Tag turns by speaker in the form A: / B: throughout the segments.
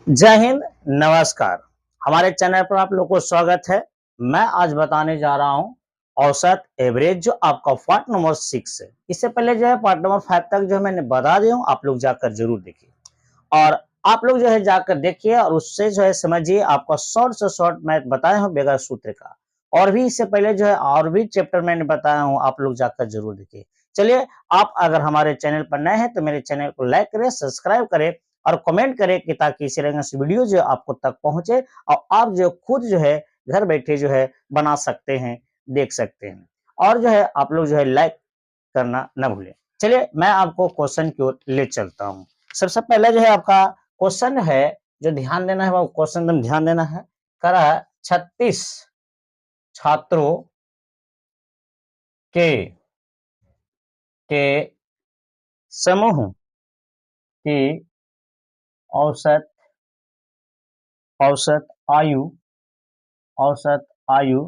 A: जय हिंद, नमस्कार। हमारे चैनल पर आप लोग को स्वागत है। मैं आज बताने जा रहा हूं औसत एवरेज जो आपका पार्ट नंबर 6 है। इससे पहले जो है पार्ट नंबर 5 तक जो मैंने बता दिया हूं, आप लोग जाकर जरूर देखिए और आप लोग जो है जाकर देखिए और उससे जो है समझिए। आपका शॉर्ट से शॉर्ट मैथ बताया हूं बगैर सूत्र का, और भी इससे पहले जो है और भी चैप्टर मैंने बताया हूं, आप लोग जाकर जरूर देखिए। चलिए, आप अगर हमारे चैनल पर नए हैं तो मेरे चैनल को लाइक करें, सब्सक्राइब करें और कमेंट करें कि ताकि इसी तरह से वीडियो जो आपको तक पहुंचे और आप जो खुद जो है घर बैठे जो है बना सकते हैं, देख सकते हैं। और जो है आप लोग जो है लाइक करना ना भूलें। चलिए, मैं आपको क्वेश्चन की ओर ले चलता हूं। सबसे पहले जो है आपका क्वेश्चन है, जो ध्यान देना है वो क्वेश्चन एकदम ध्यान देना है। करा 36 छात्रों के के समूह की औसत औसत आयु औसत आयु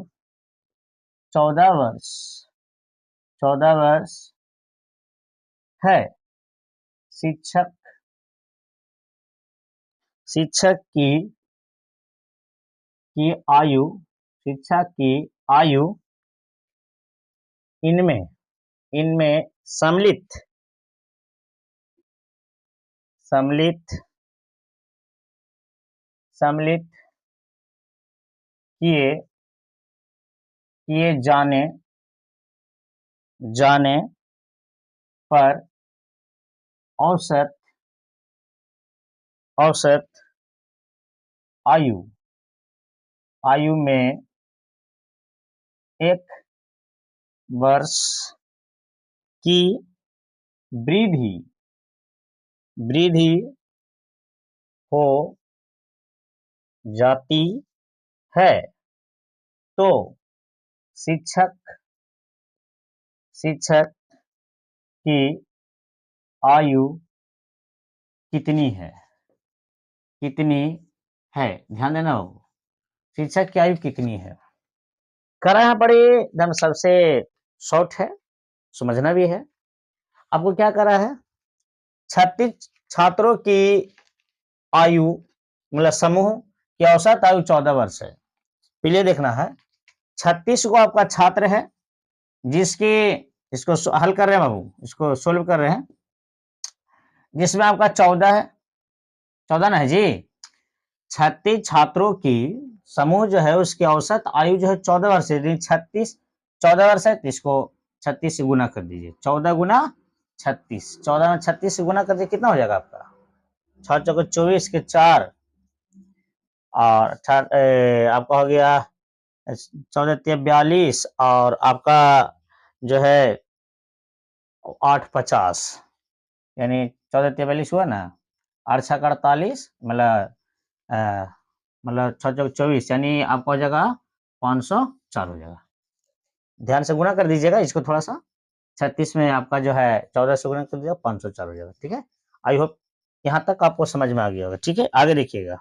A: 14 वर्ष 14 वर्ष है। शिक्षक शिक्षक की आयु शिक्षक की आयु इनमें इनमें सम्मिलित सम्मिलित सम्मिलित किए किए जाने जाने पर औसत औसत आयु आयु में 1 वर्ष की वृद्धि वृद्धि हो जाती है। तो शिक्षक शिक्षक की आयु कितनी है कितनी है ध्यान देना हो। शिक्षक की आयु कितनी है। करा यहाँ बड़े एकदम सबसे शॉर्ट है, समझना भी है। आपको क्या करा है, 36 छात्रों की आयु मतलब समूह की औसत आयु 14 वर्ष है। पहले देखना है, 36 को आपका छात्र है जिसकी इसको हल कर रहे हैं बाबू, इसको सोल्व कर रहे हैं, जिसमें आपका 14 है। 14 ना है जी। 36 छात्रों की समूह जो है उसकी औसत आयु जो है 14 वर्ष है। 36 14 वर्ष है तो इसको 36 से गुना कर दीजिए। 14 गुना 36, 14 में 36 से गुना कर दीजिए, कितना हो जाएगा आपका 6 चौके 24 के 4 और आपका हो गया 14 42 और आपका जो है 8 50, यानी 14 43 हुआ ना। 8 6 48 मतलब 6 चौके 24, यानी आपका हो जाएगा 504 हो जाएगा। ध्यान से गुना कर दीजिएगा इसको थोड़ा सा। 36 में आपका जो है 14 से गुना कर दीजिएगा, 504 हो जाएगा। ठीक है, आई होप यहाँ तक आपको समझ में आ गया होगा। ठीक है, आगे देखिएगा।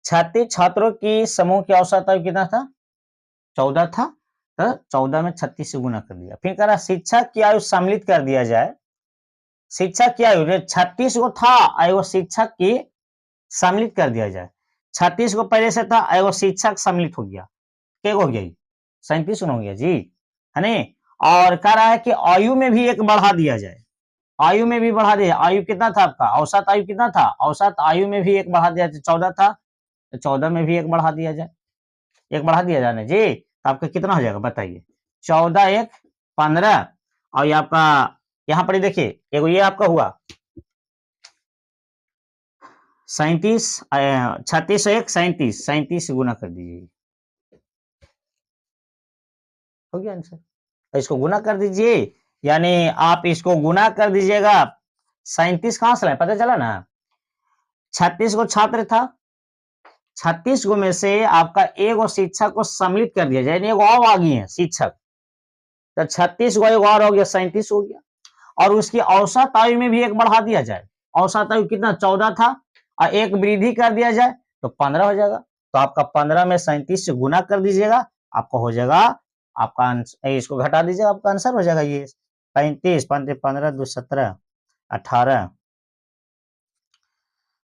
A: 36 छात्रों की समूह की औसत आयु कितना था, 14 था। तो 14 में 36 से गुना कर दिया। फिर कह रहा शिक्षक की आयु सम्मिलित कर दिया जाए। शिक्षक की आयु 36 को था, आयु शिक्षक की सम्मिलित कर दिया जाए। 36 को पहले से था, आयु शिक्षक सम्मिलित हो गया, क्या हो गया 37 हो गया जी, है नहीं। और कह रहा है कि आयु में भी एक बढ़ा दिया जाए। आयु में भी बढ़ा दिया। आयु कितना था आपका, औसत आयु कितना था, औसत आयु में भी एक बढ़ा दिया जाए। 14 था तो 14 में भी एक बढ़ा दिया जाए, एक बढ़ा दिया जाए जी। तो आपका कितना हो जाएगा बताइए। 14 1 15 और ये आपका यहाँ पर देखिए, एक ये आपका हुआ 37, 36 1 37, 37 से गुना कर दीजिए, हो गया आंसर। तो इसको गुना कर दीजिए, यानी आप इसको गुना कर दीजिएगा। 37 कहां से लाए पता चला ना। 36 को छात्र था, 36 को में से आपका एक और शिक्षक को सम्मिलित कर दिया जाए, एक और आ गई है शिक्षक, तो 36 को एक और हो गया, 37 हो गया। और उसकी औसत आयु में भी एक बढ़ा दिया जाए। औसत आयु कितना 14 था और एक वृद्धि कर दिया जाए तो 15 हो जाएगा। तो आपका 15 में 37 से गुना कर दीजिएगा, आपका हो जाएगा, आपका इसको घटा दीजिएगा, आपका आंसर हो जाएगा ये 35 15 2 17 18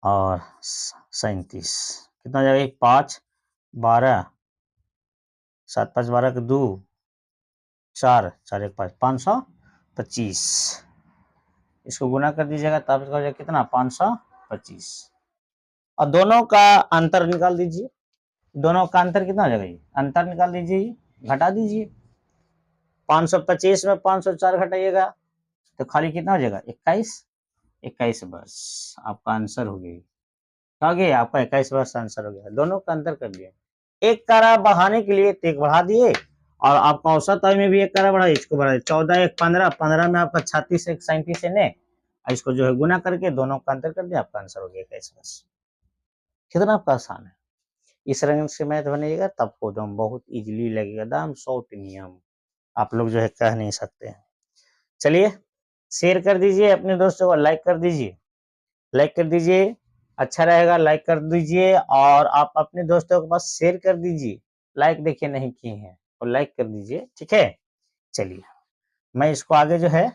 A: और 37 कितना हो जाएगा? 5 12 7 5 12 के 2 4 4 1 5 525 इसको गुना कर दीजिएगा तब हो जाएगा कितना? 525 और दोनों का अंतर निकाल दीजिए। दोनों का अंतर कितना हो जाएगा? ये अंतर निकाल दीजिए, घटा दीजिए। 525 में 504 घटाइएगा तो खाली कितना हो जाएगा? 21 21 बस आपका आंसर हो गया। आगे आपका 21 वर्ष आंसर हो गया। दोनों का अंतर कर दिया। एक कारा बढ़ाने के लिए एक बढ़ा दिए और आपका औसत आयु में भी एक कारा बढ़ा, इसको बढ़ा दिए। 14 1 15 15 में आपका 36 1 37 है ने, इसको जो है गुना करके दोनों का अंतर कर दिया, आपका आंसर हो गया 21 वर्ष। कितना आपका आसान है। इस रंग से मैथ बनेगा तब को एकदम बहुत इजीली लगेगा, एकदम शॉर्ट नियम आप लोग जो है कह नहीं सकते हैं। चलिए शेयर कर दीजिए अपने दोस्तों को, लाइक कर दीजिए, लाइक कर दीजिए, अच्छा रहेगा लाइक कर दीजिए और आप अपने दोस्तों के पास शेयर कर दीजिए। लाइक देखिए नहीं किए हैं और लाइक कर दीजिए, ठीक है। चलिए मैं इसको आगे जो है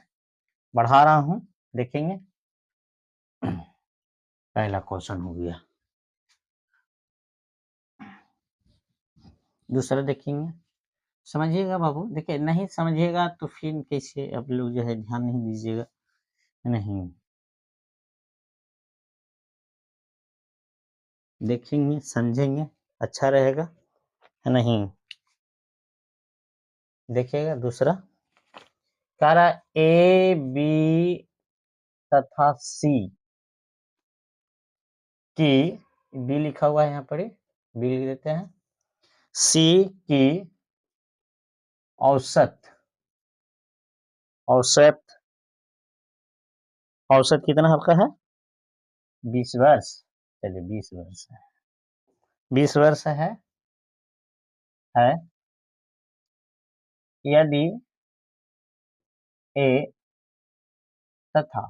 A: बढ़ा रहा हूँ, देखेंगे। पहला क्वेश्चन हो गया, दूसरा देखेंगे। समझिएगा बाबू, देखिए नहीं समझिएगा तो फिर कैसे आप लोग जो है ध्यान नहीं दीजिएगा, नहीं देखेंगे समझेंगे अच्छा रहेगा, है नहीं। देखिएगा दूसरा कह रहा ए बी तथा सी की, बी लिखा हुआ है यहाँ पर, बी लिख देते हैं। सी की औसत औसत औसत कितना आपका है? 20 वर्ष। चलिए 20 वर्ष है, 20 वर्ष है यदि ए तथा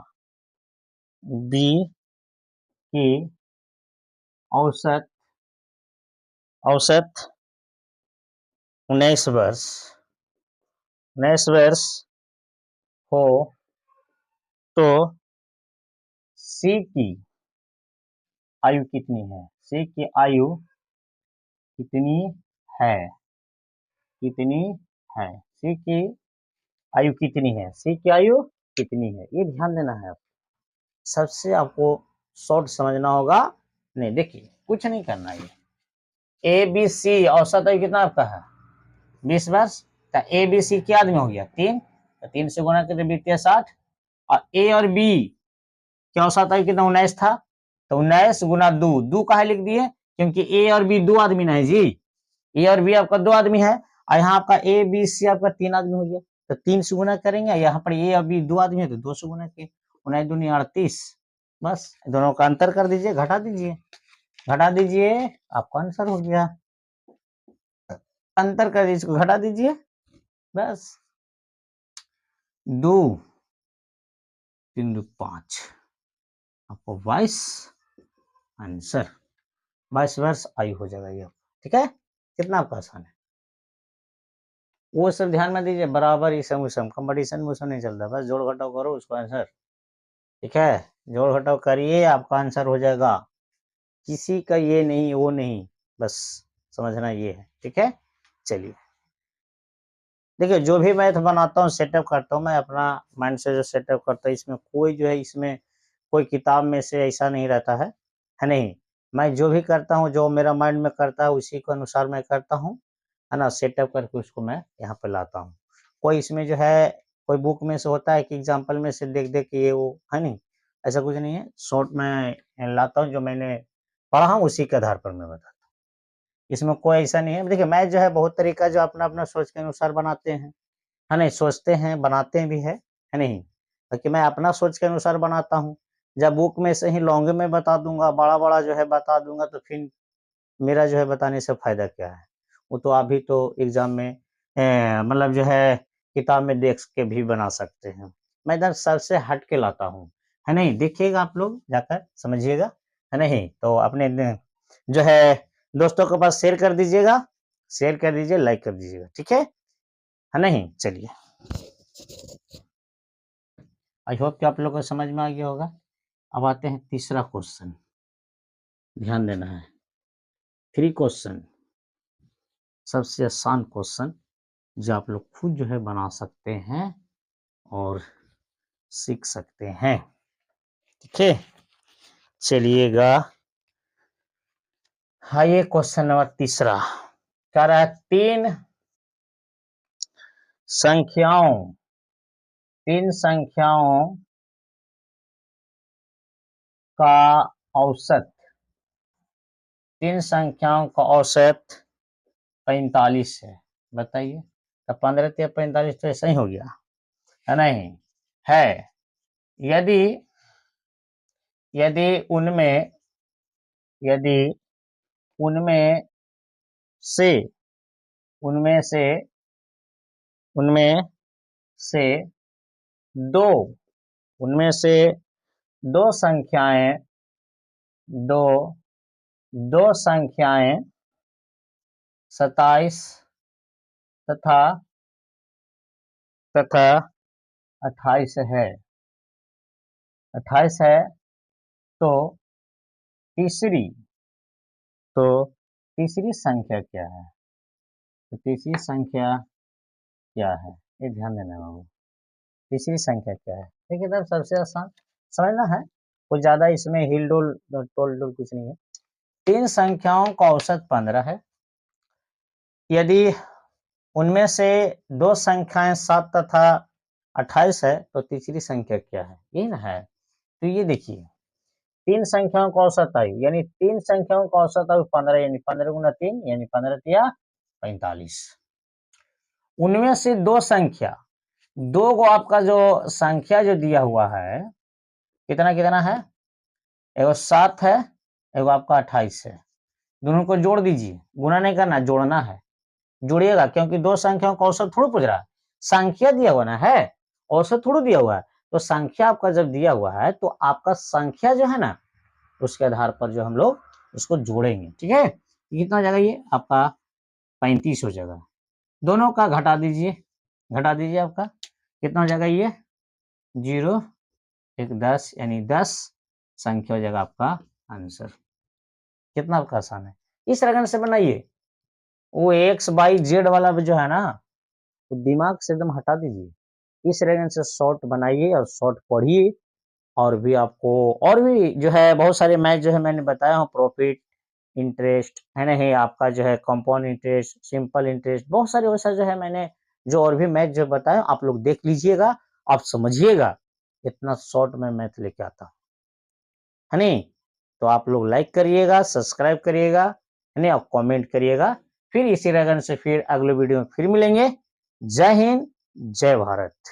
A: बी की औसत औसत 19 वर्ष 19 वर्ष हो तो सी की आयु कितनी है? सी की आयु कितनी है? कितनी है? सी की आयु कितनी है? सी की आयु कितनी है? ये ध्यान देना है आपको। सबसे आपको शॉर्ट समझना होगा। नहीं देखिए कुछ नहीं करना है। ए बी सी औसत आयु कितना आपका है? 20 वर्ष। तो ए बी सी क्या आदमी हो गया? 3, तो 3 से गुना करके 20 60 और ए और बी क्या औसत आयु कितना? 19 था, तो 19 गुना 2 2 कहा लिख दिए क्योंकि ए और बी 2 आदमी ना है जी। ए और बी आपका 2 आदमी है और यहाँ आपका ए बी सी आपका 3 आदमी हो गया, तो 3 से गुना करेंगे। यहाँ पर ए और बी 2 आदमी है तो 2 से गुना किए, 19 दूनी 38। बस दोनों का अंतर कर दीजिए, घटा दीजिए, घटा दीजिए, आपका आंसर हो गया। अंतर कर दीजिए, इसको घटा दीजिए, बस 2 3 2 5 आपको 22 आंसर 22 वर्ष आयु हो जाएगा ये, ठीक है। कितना आपका आसान है। वो सब ध्यान में दीजिए, बराबर इसम उसम कंपटीशन में उसमें नहीं चलता, बस जोड़ घटाव करो उसका आंसर, ठीक है। जोड़ घटाव करिए आपका आंसर हो जाएगा। किसी का ये नहीं वो नहीं, बस समझना ये है, ठीक है। चलिए देखिए जो भी मैथ बनाता हूँ सेटअप करता हूँ मैं अपना माइंड से, जो सेटअप करता हूँ इसमें कोई जो है इसमें कोई किताब में से ऐसा नहीं रहता है नहीं। मैं जो भी करता हूँ जो मेरा माइंड में करता है उसी के अनुसार मैं करता हूँ, है ना। सेटअप करके उसको मैं यहाँ पे लाता हूँ। कोई इसमें जो है कोई बुक में से होता है कि एग्जाम्पल में से देख देख के ये वो है नहीं, ऐसा कुछ नहीं है। शॉर्ट में लाता हूँ, जो मैंने पढ़ा हूँ उसी के आधार पर मैं बताता हूँ। इसमें कोई ऐसा नहीं है। देखिए मैथ जो है बहुत तरीका जो अपना अपना सोच के अनुसार बनाते हैं, है नहीं, सोचते हैं बनाते भी है नहीं। ताकि मैं अपना सोच के अनुसार बनाता हूँ। जब बुक में से ही लॉन्ग में बता दूंगा, बड़ा बड़ा जो है बता दूंगा, तो फिर मेरा जो है बताने से फायदा क्या है। वो तो आप भी तो एग्जाम में मतलब जो है किताब में देख के भी बना सकते हैं। मैं इधर सबसे हट के लाता हूँ, है नहीं। देखिएगा आप लोग जाकर समझिएगा, है नहीं। तो अपने जो है दोस्तों के पास शेयर कर दीजिएगा, शेयर कर दीजिए, लाइक कर दीजिएगा, ठीक है नहीं। चलिए आई होप कि आप लोगों को समझ में आ गया होगा। अब आते हैं तीसरा क्वेश्चन। ध्यान देना है। 3 क्वेश्चन, सबसे आसान क्वेश्चन जो आप लोग खुद जो है बना सकते हैं और सीख सकते हैं। ठीक है, चलिएगा। हाँ, ये क्वेश्चन नंबर तीसरा कह रहा है तीन संख्याओं का औसत, 45 है। बताइए, तो 15 या 45 तो ऐसा ही हो गया है नहीं है। यदि यदि उनमें यदि उनमें से उनमें से उनमें से दो उनमें से दो संख्याएं दो दो संख्याएं 27 तथा तथा 28 है 28 है, तो तीसरी तो तीसरी संख्या क्या है? तो तीसरी संख्या क्या है, ये ध्यान देना बाबू। तीसरी संख्या क्या है? देखिए तब सबसे आसान समझना है, कुछ ज्यादा इसमें हिल डोल टोल डोल कुछ नहीं है। तीन संख्याओं का औसत 15 है। यदि उनमें से दो संख्याएं 7 तथा 28 है, तो तीसरी संख्या क्या है? ये ना है। तो ये देखिए, तीन संख्याओं का औसत आयु, यानी तीन संख्याओं का औसत आयु 15, यानी 15 गुना 3 यानी 15 तिया 45। उनमें से दो संख्या, दो को आपका जो संख्या जो दिया हुआ है, कितना कितना है? एगो 7 है, एगो आपका 28 है। दोनों को जोड़ दीजिए, गुना नहीं करना, जोड़ना है। जोड़िएगा, क्योंकि दो संख्याओं का औसत थोड़ा पूछ रहा है, संख्या दिया हुआ ना है, औसत थोड़ा दिया हुआ है। तो संख्या आपका जब दिया हुआ है, तो आपका संख्या जो है ना, उसके आधार पर जो हम लोग उसको जोड़ेंगे। ठीक है, कितना हो जाएगा? ये आपका 35 हो जाएगा। दोनों का घटा दीजिए आपका कितना हो जाएगा? ये 0 1 10, यानी 10 संख्या हो जाएगा आपका आंसर। कितना आपका आसान है, इस रकम से बनाइए। वो एक्स वाई जेड वाला जो है ना, तो दिमाग से एकदम हटा दीजिए। इस रेगन से शॉर्ट बनाइए और शॉर्ट पढ़िए। और भी आपको और भी जो है बहुत सारे मैथ जो है मैंने बताया हूँ, प्रॉफिट इंटरेस्ट है नहीं, आपका जो है कंपाउंड इंटरेस्ट, सिंपल इंटरेस्ट, बहुत सारे वैसा जो है मैंने जो और भी मैथ जो बताया, आप लोग देख लीजिएगा, आप समझिएगा। इतना शॉर्ट में मैथ लेके आता है नहीं। तो आप लोग लाइक करिएगा, सब्सक्राइब करिएगा है नहीं, आप कमेंट करिएगा। फिर इसी रगन से फिर अगले वीडियो में फिर मिलेंगे। जय हिंद, जय भारत।